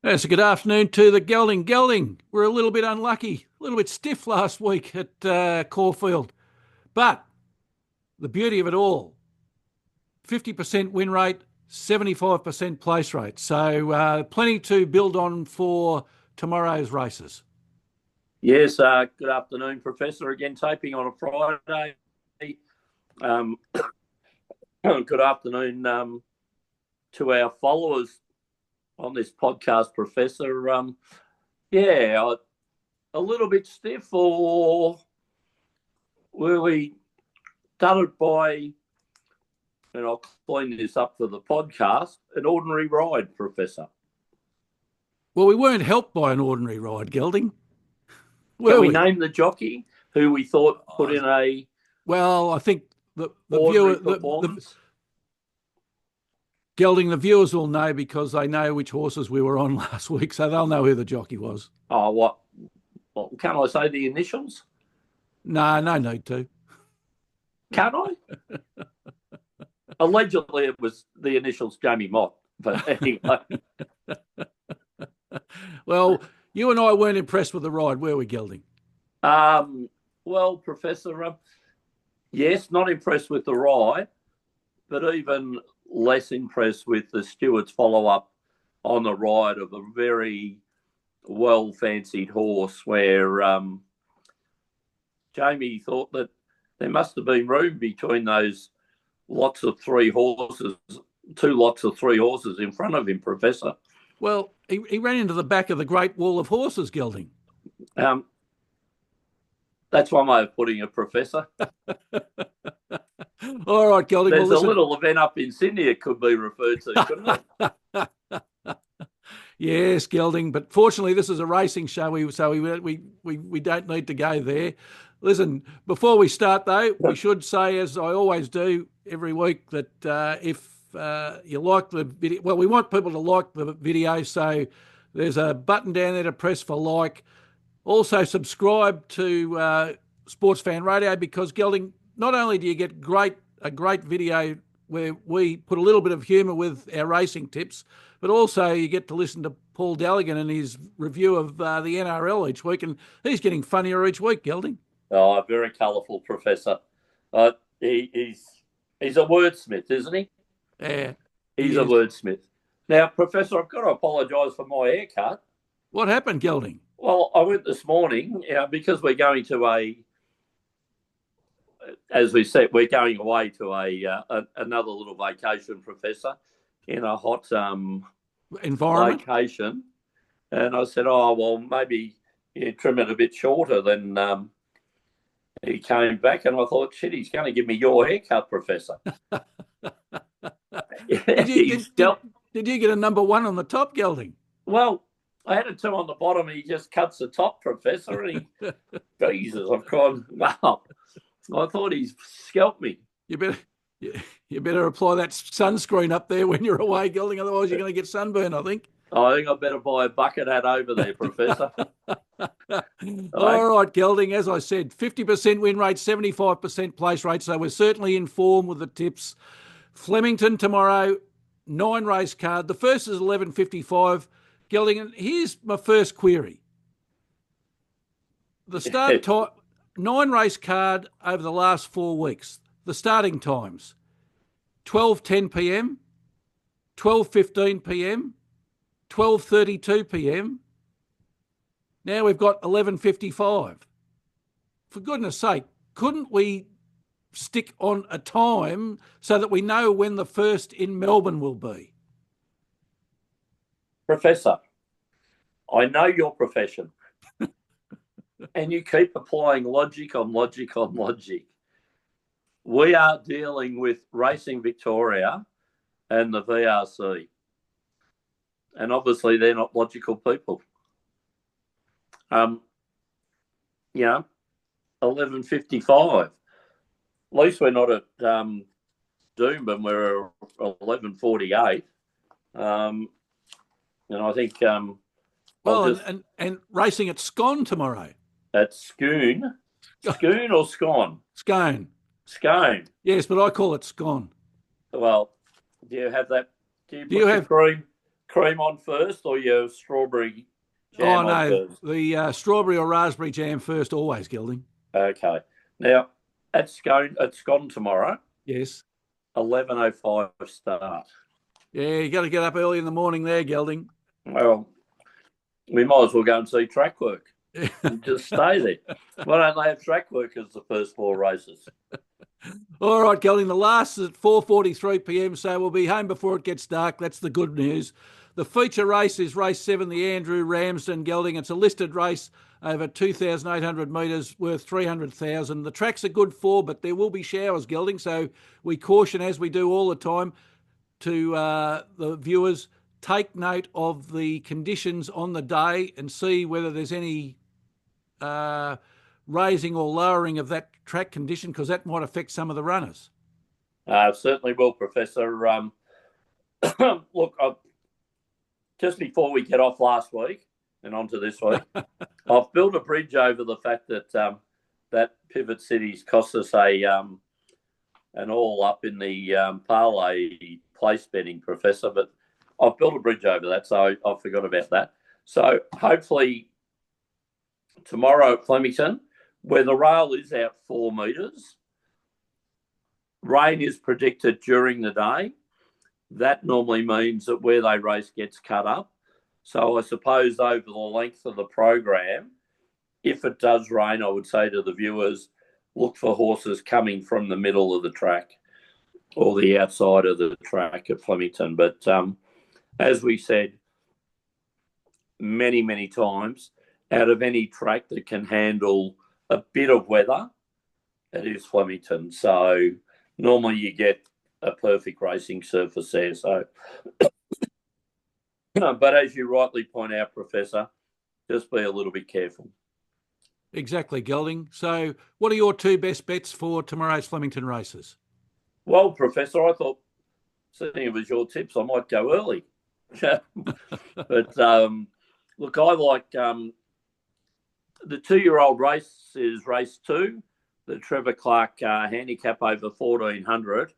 Yes, good afternoon to the Gelding. Gelding, we're a little bit unlucky, a little bit stiff last week at Caulfield. But the beauty of it all, 50% win rate, 75% place rate. So plenty to build on for tomorrow's races. Yes, good afternoon, Professor. Again, taping on a Friday. Um, good afternoon to our followers on this podcast, Professor. A little bit stiff, or were we done it by, and I'll clean this up for the podcast, an ordinary ride, Professor? Well, we weren't helped by an ordinary ride, Gelding. Can we name the jockey who we thought put in a Well, I think the ordinary viewer, performance? Gelding, the viewers will know because they know which horses we were on last week, so they'll know who the jockey was. Oh, what? Well, can I say the initials? No need to. Can I? Allegedly, it was the initials Jamie Mott, but anyway. Well, you and I weren't impressed with the ride, were we, Gelding? Well, Professor, yes, not impressed with the ride, but even less impressed with the steward's follow-up on the ride of a very well-fancied horse where Jamie thought that there must have been room between those two lots of three horses in front of him, Professor. Well, he ran into the back of the Great Wall of Horses, Gelding. That's one way of putting it, Professor. All right, Gelding. There's a little event up in Sydney it could be referred to, couldn't it? Yes, Gelding. But fortunately, this is a racing show, so we don't need to go there. Listen, before we start, though, we should say, as I always do every week, that if you like the video, well, we want people to like the video, so there's a button down there to press for like. Also, subscribe to Sportsfan Radio because, Gelding, not only do you get a great video where we put a little bit of humour with our racing tips, but also you get to listen to Paul Daligan and his review of the NRL each week, and he's getting funnier each week, Gelding. Oh, very colourful, Professor. He's a wordsmith, isn't he? Yeah. He's a wordsmith. Now, Professor, I've got to apologise for my haircut. What happened, Gelding? Well, I went this morning because we're going to as we said, we're going away to another little vacation, Professor, in a hot environment location. And I said, oh, well, maybe trim it a bit shorter than he came back. And I thought, shit, he's going to give me your haircut, Professor. Did you get a number one on the top, Gelding? Well, I had a two on the bottom, and he just cuts the top, Professor. And Jesus, I've gone, wow. I thought he's scalped me. You better apply that sunscreen up there when you're away, Gelding. Otherwise, you're going to get sunburn, I think. I think I better buy a bucket hat over there, Professor. All right, Gelding. As I said, 50% win rate, 75% place rate. So we're certainly in form with the tips. Flemington tomorrow, 9 race card. The first is 11.55. Gelding, and here's my first query. The start time, 9 race card over the last 4 weeks. The starting times, 12:10 p.m, 12:15 p.m, 12:32 p.m. Now we've got 11.55. For goodness sake, couldn't we stick on a time so that we know when the first in Melbourne will be? Professor, I know your profession, and you keep applying logic on logic on logic. We are dealing with Racing Victoria and the VRC, and obviously they're not logical people. 11.55. At least we're not at Doomben. We're 11.48. And I think and racing at Scone tomorrow. At Scone or Scone? Scone. Scone. Yes, but I call it Scone. Well, do you have that? Do you have cream on first or your strawberry jam on first? The strawberry or raspberry jam first, always, Gelding. Okay. Now, it's gone tomorrow. Yes. 11:05 start. Yeah, you got to get up early in the morning there, Gelding. Well, we might as well go and see track work and just stay there. Why don't they have track work as the first 4 races? All right, Gelding, the last is at 4:43 p.m, so we'll be home before it gets dark. That's the good news. The feature race is race 7, the Andrew Ramsden Gelding. It's a listed race over 2,800 metres worth 300,000. The track's a good 4, but there will be showers, Gelding, so we caution, as we do all the time, to the viewers, take note of the conditions on the day and see whether there's any raising or lowering of that track condition, because that might affect some of the runners. Certainly will, Professor. Look, just before we get off last week and onto this week, I've built a bridge over the fact that that Pivot Cities cost us an all up in the parlay place betting, Professor, but I've built a bridge over that, so I forgot about that. So hopefully tomorrow at Flemington, where the rail is out 4 metres, rain is predicted during the day. That normally means that where they race gets cut up. So I suppose over the length of the program, if it does rain, I would say to the viewers, look for horses coming from the middle of the track or the outside of the track at Flemington. But as we said many, many times, out of any track that can handle a bit of weather, it is Flemington. So normally you get a perfect racing surface there. So, but as you rightly point out, Professor, just be a little bit careful. Exactly, Gelding. So what are your 2 best bets for tomorrow's Flemington races? Well, Professor, I thought, seeing it was your tips, I might go early. But look, I like the 2-year-old race is race 2, the Trevor Clark handicap over 1,400.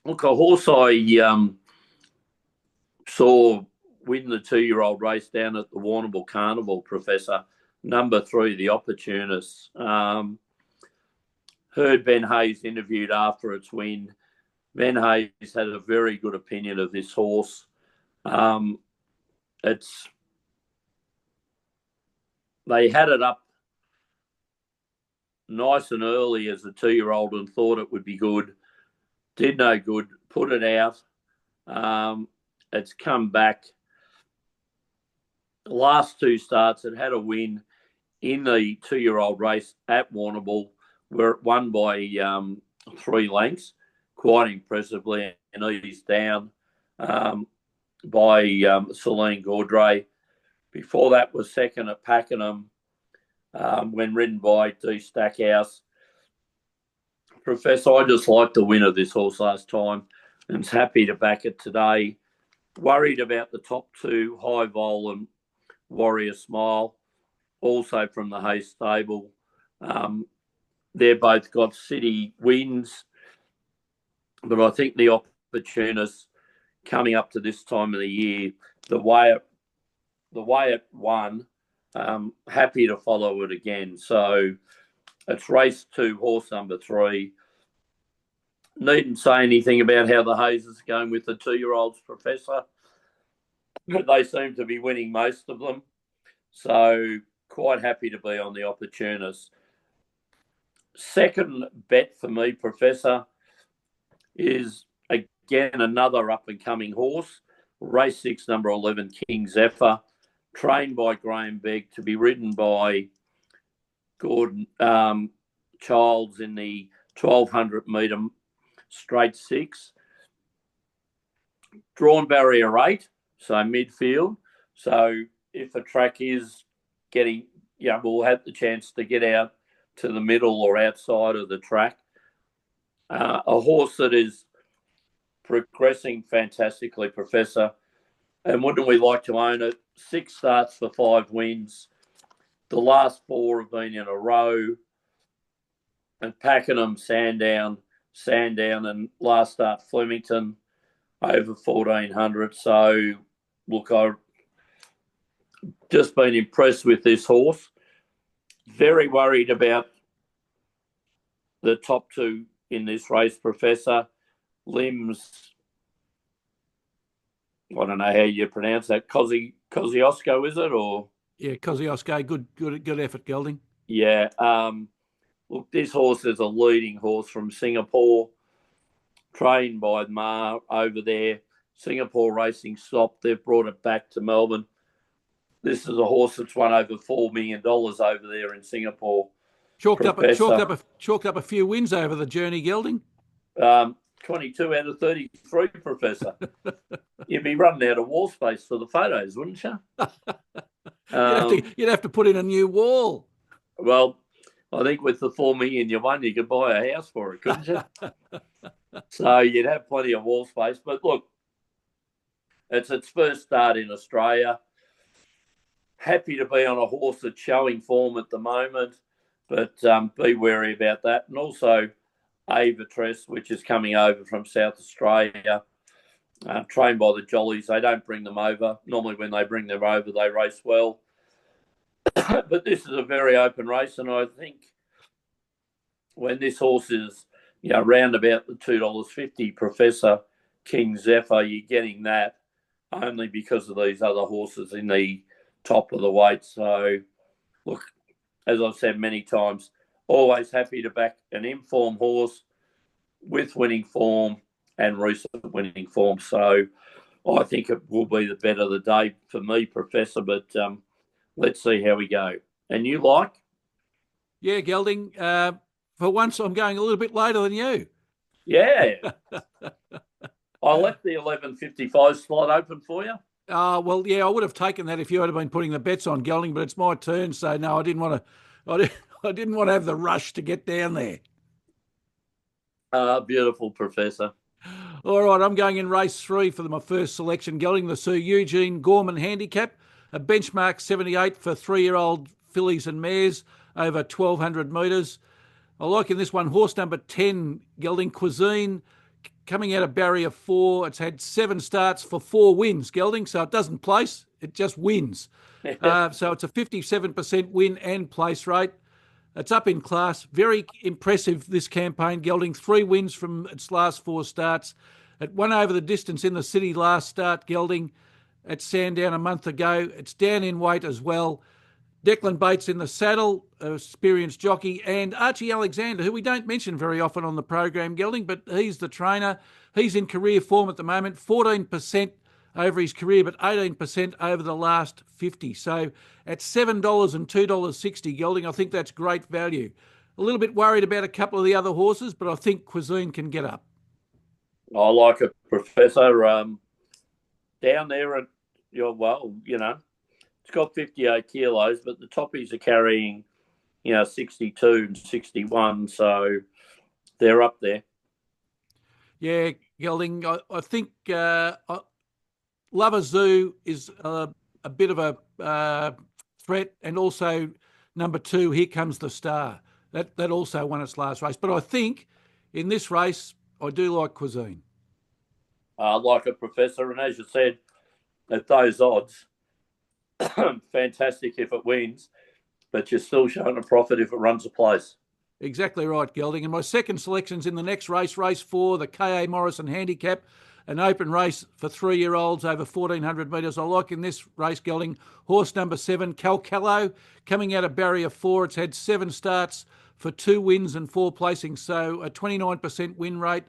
Look, a horse I saw win the 2-year-old race down at the Warrnambool Carnival, Professor, number 3, the Opportunist. Heard Ben Hayes interviewed after its win. Ben Hayes had a very good opinion of this horse. They had it up nice and early as a 2-year-old and thought it would be good. Did no good, put it out. It's come back. The last 2 starts, it had a win in the 2-year-old race at Warrnambool, where it won by 3 lengths, quite impressively, and eased down by Celine Gaudray. Before that was second at Pakenham when ridden by D. Stackhouse. Professor, I just liked the win of this horse last time and was happy to back it today. Worried about the top 2, High Vol and Warrior Smile, also from the Hayes stable. They're both got city wins, but I think the Opportunist coming up to this time of the year, the way it won, happy to follow it again. So it's race 2, horse number 3. Needn't say anything about how the Hayes are going with the 2-year-olds, Professor. They seem to be winning most of them. So quite happy to be on the Opportunist. Second bet for me, Professor, is again another up-and-coming horse. Race 6, number 11, King Zephyr, trained by Graham Begg to be ridden by Gordon Childs in the 1,200-metre straight 6. Drawn barrier 8, so midfield. So if a track is getting, we'll have the chance to get out to the middle or outside of the track. A horse that is progressing fantastically, Professor. And wouldn't we like to own it? 6 starts for 5 wins. The last 4 have been in a row. And Pakenham, Sandown, and last start Flemington over 1,400. So look, I've just been impressed with this horse. Very worried about the top two in this race, Professor. Limbs, I don't know how you pronounce that. Kosciuszko, is it? Or yeah, Kosciuszko, good effort, Gelding. Yeah. Look, this horse is a leading horse from Singapore, trained by Ma over there. Singapore racing stopped. They've brought it back to Melbourne. This is a horse that's won over $4 million over there in Singapore. Chalked up a few wins over the journey, Gelding. 22 out of 33, Professor. You'd be running out of wall space for the photos, wouldn't you? You'd have to put in a new wall. Well, I think with the $4 million you won, you could buy a house for it, couldn't you? So you'd have plenty of wall space. But look, it's its first start in Australia. Happy to be on a horse that's showing form at the moment, but be wary about that. And also Avatress, which is coming over from South Australia, trained by the Jollies. They don't bring them over. Normally when they bring them over, they race well. But this is a very open race, and I think when this horse is, round about the $2.50, Professor King Zephyr, you're getting that only because of these other horses in the top of the weight. So, look, as I've said many times, always happy to back an informed horse with winning form and recent winning form. So I think it will be the bet of the day for me, Professor, but let's see how we go. And you like? Yeah, Gelding. For once, I'm going a little bit later than you. Yeah. I left the 11:55 slot open for you. Well, yeah, I would have taken that if you had been putting the bets on, Gelding, but it's my turn, so no, I didn't want to have the rush to get down there. Beautiful, Professor. All right, I'm going in race 3 for my first selection, Gelding, the Sir Eugene Gorman Handicap, a benchmark 78 for 3-year-old fillies and mares over 1,200 metres. I like in this one horse number 10, Gelding, Cuisine, coming out of barrier 4. It's had 7 starts for 4 wins, Gelding, so it doesn't place, it just wins. So it's a 57% win and place rate. It's up in class. Very impressive, this campaign, Gelding. 3 wins from its last 4 starts. It won over the distance in the city last start, Gelding, at Sandown a month ago. It's down in weight as well. Declan Bates in the saddle, experienced jockey, and Archie Alexander, who we don't mention very often on the program, Gelding, but he's the trainer. He's in career form at the moment, 14% over his career, but 18% over the last 50. So at $7 and $2.60, Gelding, I think that's great value. A little bit worried about a couple of the other horses, but I think Cuisine can get up. I like it, Professor. Down there at it's got 58 kilos, but the toppies are carrying, 62 and 61, so they're up there. Yeah, Gelding, I think Lover Zoo is a bit of a threat, and also number 2, Here Comes the Star. That also won its last race. But I think in this race, I do like Cuisine. I like it, Professor, and as you said, at those odds, fantastic if it wins, but you're still showing a profit if it runs a place. Exactly right, Gelding. And my second selection's in the next race, race 4, the K.A. Morrison Handicap, an open race for 3-year-olds over 1,400 metres. I like in this race, Gelding, horse number 7, Calcallo, coming out of barrier 4. It's had 7 starts for 2 wins and 4 placings, so a 29% win rate,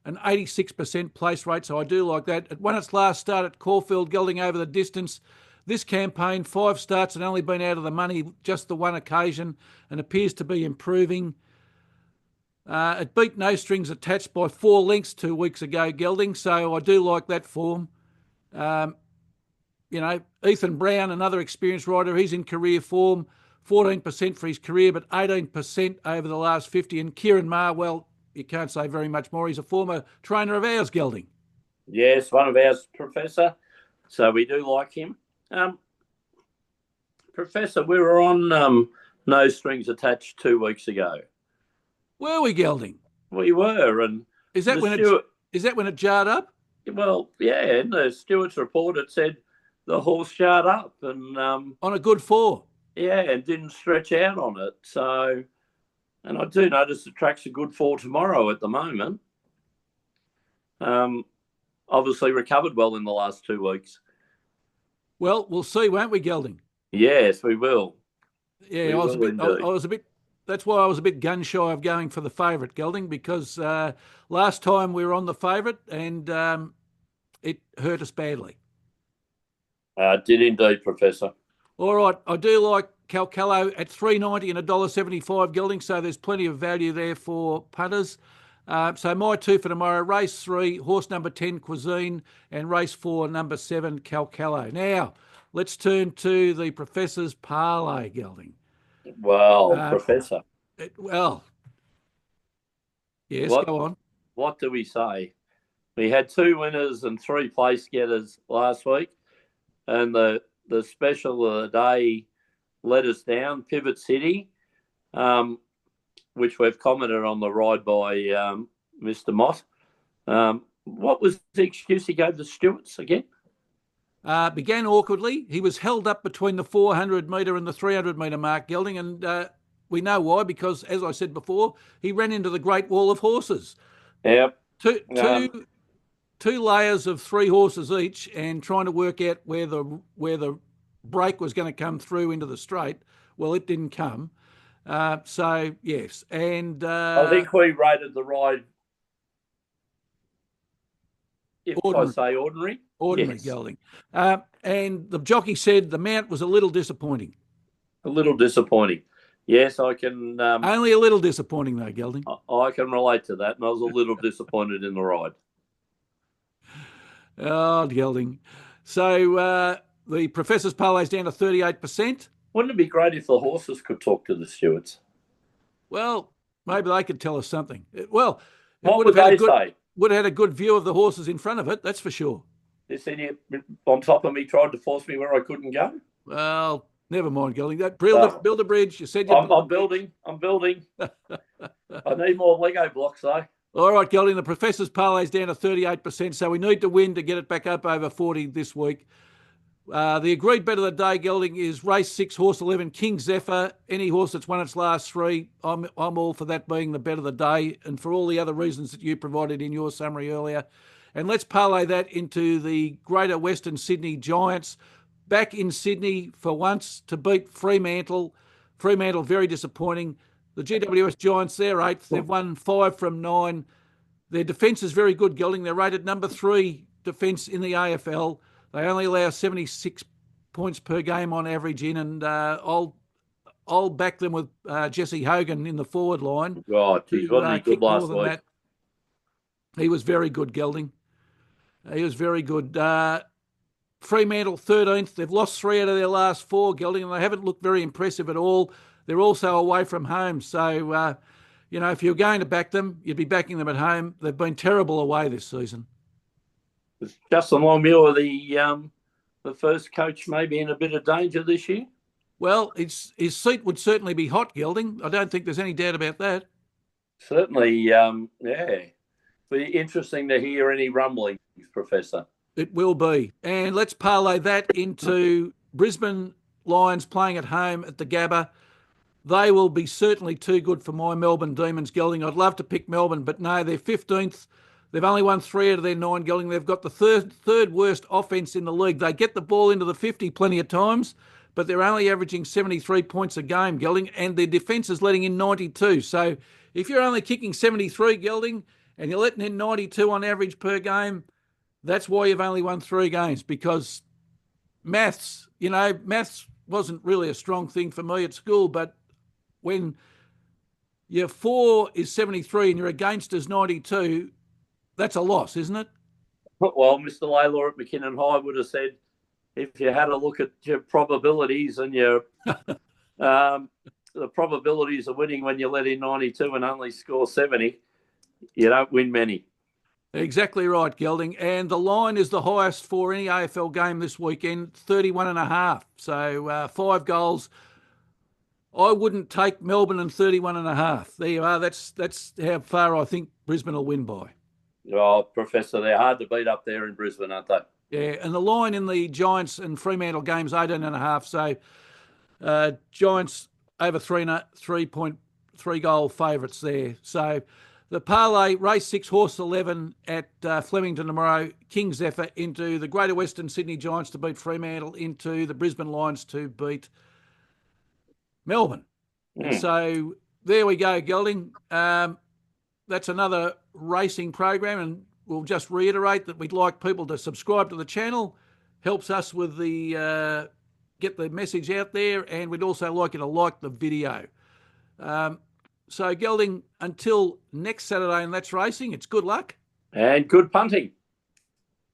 an 86% place rate, so I do like that. It won its last start at Caulfield, Gelding, over the distance. This campaign, 5 starts and only been out of the money just the one occasion, and appears to be improving. It beat No Strings Attached by 4 lengths 2 weeks ago, Gelding, so I do like that form. Ethan Brown, another experienced rider, he's in career form, 14% for his career, but 18% over the last 50. And Kieran Maher, well, you can't say very much more. He's a former trainer of ours, Gelding. Yes, one of ours, Professor. So we do like him. Professor, we were on No Strings Attached 2 weeks ago. Were we, Gelding? We were, and is that when it jarred up? Well, yeah. In the Stewart's report, it said the horse shut up and on a good four. Yeah, and didn't stretch out on it. So, and I do notice the track's a good four tomorrow at the moment. Obviously recovered well in the last 2 weeks. Well, we'll see, won't we, Gelding? Yes, we will. Yeah, I was a bit. That's why I was a bit gun shy of going for the favourite, Gelding, because last time we were on the favourite and it hurt us badly. Did indeed, Professor. All right, I do like Calcalo at $3.90 and $1.75, Gelding, so there's plenty of value there for punters. So my two for tomorrow, race 3, horse number 10, Cuisine, and race 4, number 7, Calcalo. Now, let's turn to the Professor's Parlay, Gelding. Well, Professor. Yes, go on. What do we say? We had 2 winners and 3 place getters last week, and the special of the day let us down, Pivot City, which we've commented on the ride by Mr. Mott. What was the excuse he gave the stewards again? Began awkwardly. He was held up between the 400 metre and the 300 metre mark, Gelding, and we know why, because, as I said before, he ran into the Great Wall of Horses. Yep. Two layers of 3 horses each, and trying to work out where the break was going to come through into the straight. Well, it didn't come. So, yes. And I think we rated the ride, if ordinary. I say ordinary. Ordinary, yes. Gelding. And the jockey said the mount was a little disappointing. A little disappointing. Yes, I can... only a little disappointing, though, Gelding. I can relate to that, and I was a little disappointed in the ride. Oh, Gelding. So the Professor's Parlay's down to 38%. Wouldn't it be great if the horses could talk to the stewards? Well, maybe they could tell us something. Well, what would they say? Would have had a good view of the horses in front of it, that's for sure. This idiot on top of me tried to force me where I couldn't go. Well, never mind, Gelding. Build a bridge. You said I'm building. I need more Lego blocks, though. All right, Gelding, the Professor's Parlay's down to 38%, so we need to win to get it back up over 40 this week. The agreed bet of the day, Gelding, is race 6, horse 11, King Zephyr. Any horse that's won its last 3, I'm all for that being the bet of the day, and for all the other reasons that you provided in your summary earlier. And let's parlay that into the Greater Western Sydney Giants, back in Sydney for once to beat Fremantle. Fremantle, very disappointing. The GWS Giants, they're 8th. They've won 5 from 9. Their defence is very good, Gelding. They're rated number 3 defence in the AFL. They only allow 76 points per game on average in, and I'll back them with Jesse Hogan in the forward line. Right, he wasn't good last week. That. He was very good, Gelding. He was very good. Fremantle 13th. They've lost 3 out of their last 4, Gelding, and they haven't looked very impressive at all. They're also away from home. So, if you're going to back them, you'd be backing them at home. They've been terrible away this season. Is Justin Longmuir the first coach maybe in a bit of danger this year? Well, his seat would certainly be hot, Gelding. I don't think there's any doubt about that. Certainly, yeah. Be interesting to hear any rumblings, Professor. It will be. And let's parlay that into Brisbane Lions playing at home at the Gabba. They will be certainly too good for my Melbourne Demons, Gelding. I'd love to pick Melbourne, but no, they're 15th. They've only won 3 out of their 9, Gelding. They've got the third worst offence in the league. They get the ball into the 50 plenty of times, but they're only averaging 73 points a game, Gelding, and their defence is letting in 92. So if you're only kicking 73, Gelding, and you're letting in 92 on average per game, that's why you've only won 3 games, because maths wasn't really a strong thing for me at school, but when your 4 is 73 and your against is 92, that's a loss, isn't it? Well, Mr. Laylaw at McKinnon High would have said, if you had a look at your probabilities and your the probabilities of winning when you let in 92 and only score 70, you don't win many. Exactly right, Gelding. And the line is the highest for any AFL game this weekend, 31.5. So 5 goals. I wouldn't take Melbourne and 31.5. There you are. That's how far I think Brisbane will win by. Oh, Professor, they're hard to beat up there in Brisbane, aren't they? Yeah, and the line in the Giants and Fremantle game's 18.5. So Giants over 3.3 goal favourites there. So the parlay, race 6, horse 11 at Flemington tomorrow. King Zephyr into the Greater Western Sydney Giants to beat Fremantle, into the Brisbane Lions to beat Melbourne. So there we go, Gelding. That's another racing program, and we'll just reiterate that we'd like people to subscribe to the channel. Helps us with the get the message out there, and we'd also like you to like the video. So, Gelding, until next Saturday, and that's racing, it's good luck. And good punting.